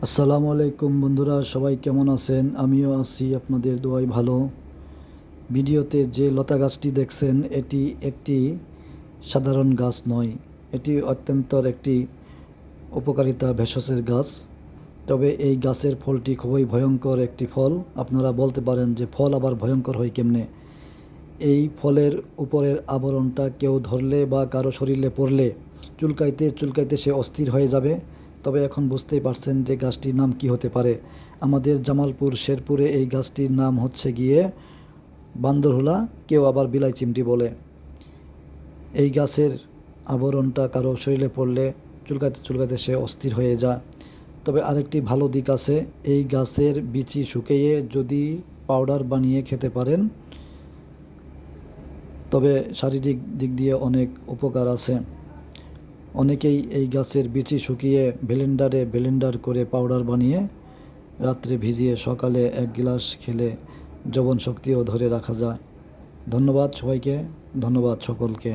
আসসালামু আলাইকুম বন্ধুরা, সবাই কেমন আছেন? আমিও আছি আপনাদের দোয়ায় ভালো। ভিডিওতে যে লতা গাছটি দেখছেন এটি একটি সাধারণ গাছ নয়, এটি অত্যন্ত একটি উপকারিতা ভেষজের গাছ। তবে এই গাছের ফলটি খুবই ভয়ঙ্কর একটি ফল। আপনারা বলতে পারেন যে ফল আবার ভয়ঙ্কর হয় কেমনে? এই ফলের উপরের আবরণটা কেউ ধরলে বা কারো শরীরে পড়লে চুলকাইতে চুলকাইতে সে অস্থির হয়ে যাবে। তবে এখন বুঝতেই পারছেন যে গাছটির নাম কি হতে পারে। আমাদের জামালপুর শেরপুরে এই গাছটির নাম হচ্ছে গিয়ে বান্দরহুলা, কেউ আবার বিলাই চিমটি বলে। এই গাছের আবরণটা কারো শরীরে পড়লে চুলকাতে চুলকাতে সে অস্থির হয়ে যায়। তবে আরেকটি ভালো দিক আছে, এই গাছের বিচি শুকিয়ে যদি পাউডার বানিয়ে খেতে পারেন তবে শারীরিক দিক দিয়ে অনেক উপকার আছে। অনেকেই এই গাছের বিচি শুকিয়ে ব্লেন্ডার করে পাউডার বানিয়ে রাত্রে ভিজিয়ে সকালে 1 গ্লাস খেলে যৌবন শক্তিও ধরে রাখা যায়। ধন্যবাদ সবাইকে, ধন্যবাদ সকলকে।